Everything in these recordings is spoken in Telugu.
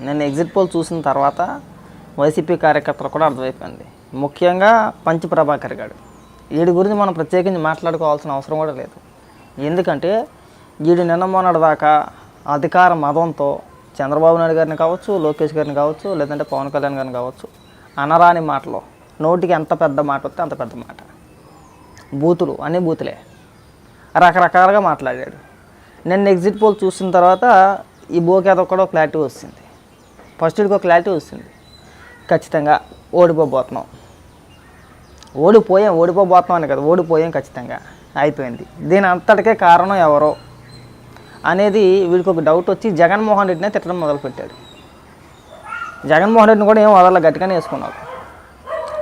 నేను ఎగ్జిట్ పోల్ చూసిన తర్వాత వైసీపీ కార్యకర్తలు కూడా అర్థమైపోయింది. ముఖ్యంగా పంచి ప్రభాకర్ గారు. వీడి గురించి మనం ప్రత్యేకించి మాట్లాడుకోవాల్సిన అవసరం కూడా లేదు. ఎందుకంటే వీడు నిన్న మొన్నటి దాకా అధికార మదంతో చంద్రబాబు నాయుడు గారిని కావచ్చు, లోకేష్ గారిని కావచ్చు, లేదంటే పవన్ కళ్యాణ్ గారిని కావచ్చు, అనరాని మాటలు, నోటికి ఎంత పెద్ద మాట వస్తే అంత పెద్ద మాట, బూతులు అన్నీ బూతులే, రకరకాలుగా మాట్లాడాడు. నిన్న ఎగ్జిట్ పోల్ చూసిన తర్వాత ఈ బోకేద కూడా క్లారిటీ వస్తుంది. ఫస్ట్ వీడికి ఒక క్లారిటీ వస్తుంది, ఖచ్చితంగా ఓడిపోబోతున్నాం అని కదా, ఓడిపోయాం ఖచ్చితంగా, అయిపోయింది. దీని అంతటికే కారణం ఎవరో అనేది వీడికి ఒక డౌట్ వచ్చి జగన్మోహన్ రెడ్డినే తిట్టడం మొదలుపెట్టాడు. జగన్మోహన్ రెడ్డిని కూడా ఏం వదల గట్టిగానే వేసుకున్నారు.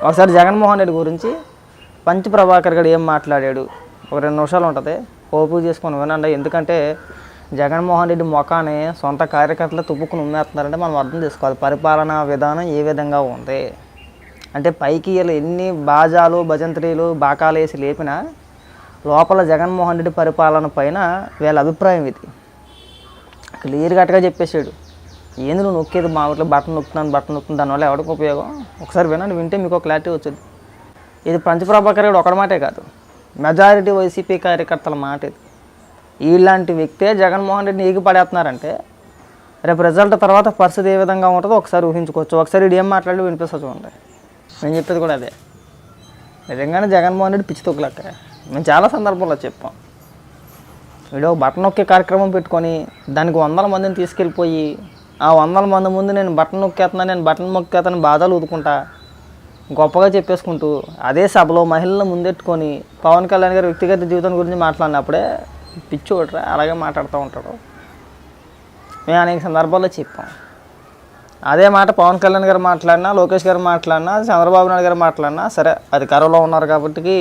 ఒకసారి జగన్మోహన్ రెడ్డి గురించి పంచి ప్రభాకర్ గారు ఏం మాట్లాడాడు ఒక 2 నిమిషాలు ఉంటుంది, ఓపిక చేసుకొని వినండి. ఎందుకంటే జగన్మోహన్ రెడ్డి మొఖాన్ని సొంత కార్యకర్తలు తుప్పుకుని ఉమ్మేస్తున్నారంటే మనం అర్థం చేసుకోవాలి పరిపాలనా విధానం ఏ విధంగా ఉంది అంటే. పైకి ఎన్ని బాజాలు భజంత్రీలు బాకాలు వేసి లేపినా లోపల జగన్మోహన్ రెడ్డి పరిపాలన పైన వీళ్ళ అభిప్రాయం ఇది క్లియర్గా చెప్పేశాడు. ఏంది నువ్వు నొక్కేది మా ఊట్లో బట్టలు నొక్కుతుంది దానివల్ల ఎవరికి ఉపయోగం? ఒకసారి వినండి, వింటే మీకు క్లారిటీ వచ్చింది. ఇది పంచి ప్రభాకర్ గారు ఒకటి మాటే కాదు, మెజారిటీ వైసీపీ కార్యకర్తల మాట ఇది. ఇలాంటి వ్యక్తే జగన్మోహన్ రెడ్డిని ఏగి పడేస్తున్నారంటే రేపు రిజల్ట్ తర్వాత పరిస్థితి ఏ విధంగా ఉంటుందో ఒకసారి ఊహించుకోవచ్చు. ఒకసారి ఇది ఏం మాట్లాడి వినిపిస్తా చూడండి. నేను చెప్పేది కూడా అదే. నిజంగానే జగన్మోహన్ రెడ్డి పిచ్చి తొక్కులక్క. మేము చాలా సందర్భంలో చెప్పాం. వీడు బటన్ నొక్కే కార్యక్రమం పెట్టుకొని దానికి 100 మందిని తీసుకెళ్ళిపోయి ఆ 100 మంది ముందు నేను బటన్ నొక్కేస్తాను బాధలు ఊదుకుంటా గొప్పగా చెప్పేసుకుంటూ అదే సభలో మహిళలను ముందెట్టుకొని పవన్ కళ్యాణ్ గారి వ్యక్తిగత జీవితం గురించి మాట్లాడినప్పుడే పిచ్చి ఒకట్రా అలాగే మాట్లాడుతూ ఉంటాడు. మేము అనేక సందర్భాల్లో చెప్పాం. అదే మాట పవన్ కళ్యాణ్ గారు మాట్లాడినా, లోకేష్ గారు మాట్లాడినా, చంద్రబాబు నాయుడు గారు మాట్లాడినా సరే అధికారంలో ఉన్నారు కాబట్టి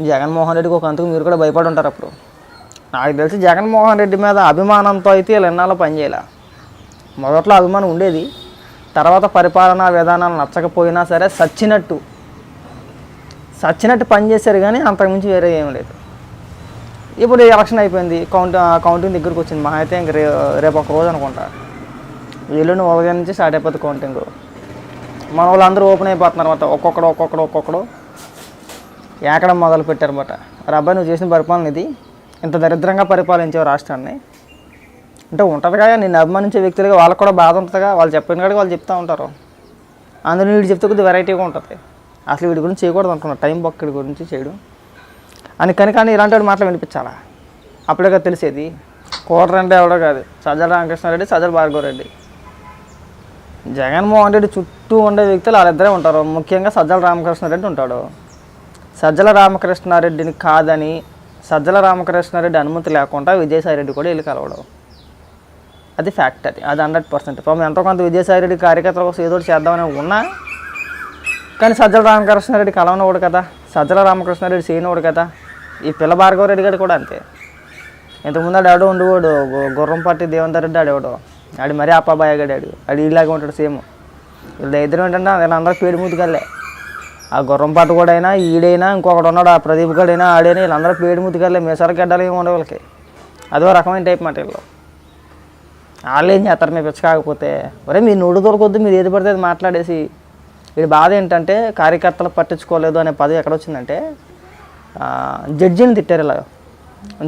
జగన్మోహన్ రెడ్డికి ఒక అంతకు మీరు కూడా భయపడి ఉంటారు. అప్పుడు నాకు తెలిసి జగన్మోహన్ రెడ్డి మీద అభిమానంతో అయితే వీళ్ళు ఎన్నాళ్ళు పనిచేయాల. మొదట్లో అభిమానం ఉండేది, తర్వాత పరిపాలనా విధానాలు నచ్చకపోయినా సరే సచ్చినట్టు పనిచేశారు, కానీ అంతకుమించి వేరే ఏం లేదు. ఇప్పుడు ఎలక్షన్ అయిపోయింది, కౌంటింగ్ దగ్గరికి వచ్చింది. మహా అయితే ఇంక రేపు ఒక రోజు అనుకుంటా, ఎల్లుండి ఉదయం నుంచి స్టార్ట్ అయిపోతుంది కౌంటింగ్. మన వాళ్ళందరూ ఓపెన్ అయిపోతున్నారు అన్నమాట. ఒక్కొక్కడు ఏకడం మొదలు పెట్టారన్నమాట. అబ్బాయి నువ్వు చేసిన పరిపాలన ఇది, ఇంత దరిద్రంగా పరిపాలించావు రాష్ట్రాన్ని అంటే ఉంటుందిగా. నిన్ను అభిమానించే వ్యక్తులుగా వాళ్ళకు కూడా బాధ ఉంటుందిగా, వాళ్ళు చెప్పిన కాడికి వాళ్ళు చెప్తూ ఉంటారు. అందులో వీడు చెప్తే కొద్దిగా వెరైటీగా ఉంటుంది. అసలు వీడి గురించి చేయకూడదు అనుకున్నాను, టైం బొక్కడి గురించి చేయడం అని. కానీ ఇలాంటి వాడు మాటలు వినిపించాలా? అప్పుడే తెలిసేది. కోటరంటే ఎవడో కాదు, సజ్జల రామకృష్ణారెడ్డి, సజ్జల భార్గవరెడ్డి. జగన్మోహన్ రెడ్డి చుట్టూ ఉండే వ్యక్తులు వాళ్ళిద్దరే ఉంటారు. ముఖ్యంగా సజ్జల రామకృష్ణారెడ్డి ఉంటాడు. సజ్జల రామకృష్ణారెడ్డిని కాదని సజ్జల రామకృష్ణారెడ్డి అనుమతి లేకుండా విజయసాయిరెడ్డి కూడా వెళ్ళి కలవడం, అది ఫ్యాక్ట్. అది 100%. పాపం ఎంతో కొంత విజయసాయిరెడ్డి కార్యకర్తల కోసం ఏదో చేద్దామని ఉన్నా, కానీ సజ్జల రామకృష్ణారెడ్డి కలవనవాడు కదా, సజ్జల రామకృష్ణారెడ్డి చేయనవాడు కదా. ఈ పిల్ల భార్గవరెడ్డి గారు కూడా అంతే. ఇంతకుముందు ఆడు ఉండేవాడు గుర్రంపాటి దేవేందర్ రెడ్డి, ఆడేవాడు ఆడి మరీ అప్పాబాయ్ గడాడు, ఆడు ఇలాగే ఉంటాడు సేమ్. వీళ్ళ ఇద్దరు ఏంటంటే వీళ్ళందరూ పేరు ముతికల్లే. ఆ గుర్రంపాటు కూడా అయినా, ఈడైనా, ఇంకొకటి ఉన్నాడు ఆ ప్రదీప్ గడైనా, ఆడైనా, వీళ్ళందరూ పేరు ముతికల్లే. మీసాల గడ్డలు ఏమి ఉండే వాళ్ళకి అదో రకమైన టైప్ మాట. వీళ్ళు వాళ్ళు ఏం చేస్తారు మీ పిచ్చ కాకపోతే? ఒరే మీరు నోడు దొరకొద్దు, మీరు ఏది పడితే అది మాట్లాడేసి. వీడి బాధ ఏంటంటే కార్యకర్తలు పట్టించుకోలేదు అనే పదవి ఎక్కడ వచ్చిందంటే జడ్జిని తిట్టారు. ఇలా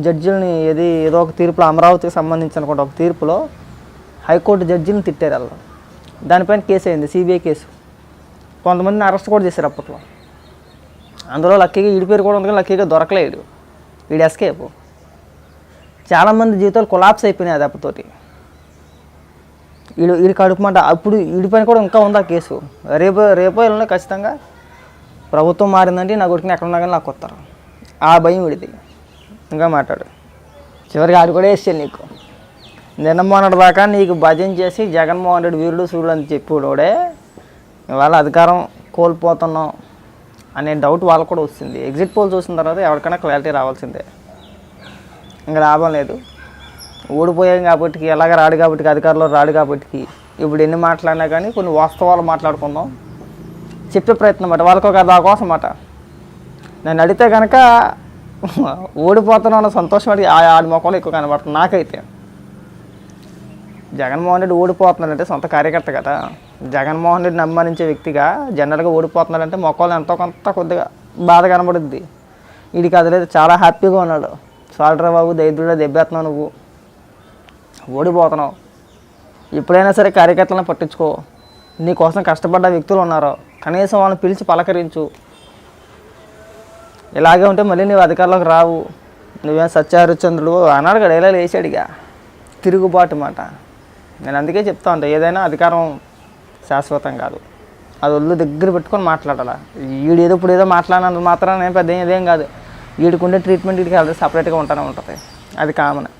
జడ్జిని ఏదో ఒక తీర్పులో, అమరావతికి సంబంధించి అనుకుంటే ఒక తీర్పులో హైకోర్టు జడ్జిని తిట్టారు. వాళ్ళు దానిపైన కేసు అయింది, సిబిఐ కేసు. కొంతమందిని అరెస్ట్ కూడా చేశారు అప్పట్లో. అందులో లక్కీగా వీడి పేరు కూడా ఉంది, కానీ లక్కీగా దొరకలేడు. వీడి ఎస్కేప్. చాలామంది జీవితాలు కొలాప్స్ అయిపోయినాయి ఆ దెబ్బతోటి. వీడి కడుపుమంట. అప్పుడు వీడిపైన కూడా ఇంకా ఉంది ఆ కేసు. రేపో వెళ్ళినా ఖచ్చితంగా ప్రభుత్వం మారిందంటే నా కొడుకుని ఎక్కడున్నా కానీ నాకు వస్తారు. ఆ భయం వీడిది. ఇంకా మాట్లాడు. చివరికి ఆడు కూడా వేసాను నీకు. నిన్న మొన్నటి దాకా నీకు భజన చేసి జగన్మోహన్ రెడ్డి వీరుడు సూర్యుడు అని చెప్పేవాడే ఇవాళ అధికారం కోల్పోతున్నాం అనే డౌట్ వాళ్ళకు కూడా వస్తుంది. ఎగ్జిట్ పోల్ చూసిన తర్వాత ఎవరికైనా క్లారిటీ రావాల్సిందే. ఇంకా లాభం లేదు. ఓడిపోయాం కాబట్టి, ఎలాగ రాడు కాబట్టి, అధికారంలో రాడు కాబట్టి ఇప్పుడు ఎన్ని మాట్లాడినా కానీ కొన్ని వాస్తవాలు మాట్లాడుకుందాం, చెప్పే ప్రయత్నం అన్నమాట. వాళ్ళకి ఒక దాకోసం అన్నమాట. నన్ను అడిగితే కనుక ఓడిపోతున్నాను సంతోషం ఆడి మొక్కలు ఎక్కువ కనబడుతుంది నాకైతే. జగన్మోహన్ రెడ్డి ఓడిపోతున్నాడంటే సొంత కార్యకర్త కదా. జగన్మోహన్ రెడ్డిని అభిమానించే వ్యక్తిగా జనరల్గా ఓడిపోతున్నాడంటే మొక్కలు ఎంతో కొంత కొద్దిగా బాధ కనబడుద్ది. వీడికి అది లేదు, చాలా హ్యాపీగా ఉన్నాడు. సాల్ట్రా బాబు దైద్యుడా దెబ్బేస్తున్నావు, నువ్వు ఓడిపోతున్నావు, ఎప్పుడైనా సరే కార్యకర్తలను పట్టించుకో, నీకోసం కష్టపడ్డ వ్యక్తులు ఉన్నారు, కనీసం వాళ్ళని పిలిచి పలకరించు. ఇలాగే ఉంటే మళ్ళీ నువ్వు అధికారంలోకి రావు, నువ్వేం సత్యహరిశ్చంద్రుడు అన్నాడు కదా, ఇలా వేసాడుగా తిరుగుబాటు మాట. నేను అందుకే చెప్తా ఉంటా, ఏదైనా అధికారం శాశ్వతం కాదు, అది ఒళ్ళు దగ్గర పెట్టుకొని మాట్లాడాలి. వీడు ఏదో ఇప్పుడు ఏదో మాట్లాడినంత మాత్రం నేను పెద్ద ఇదేం కాదు, వీడికి ఉండే ట్రీట్మెంట్ వీడికి సపరేట్గా ఉంటూనే ఉంటుంది, అది కామన్.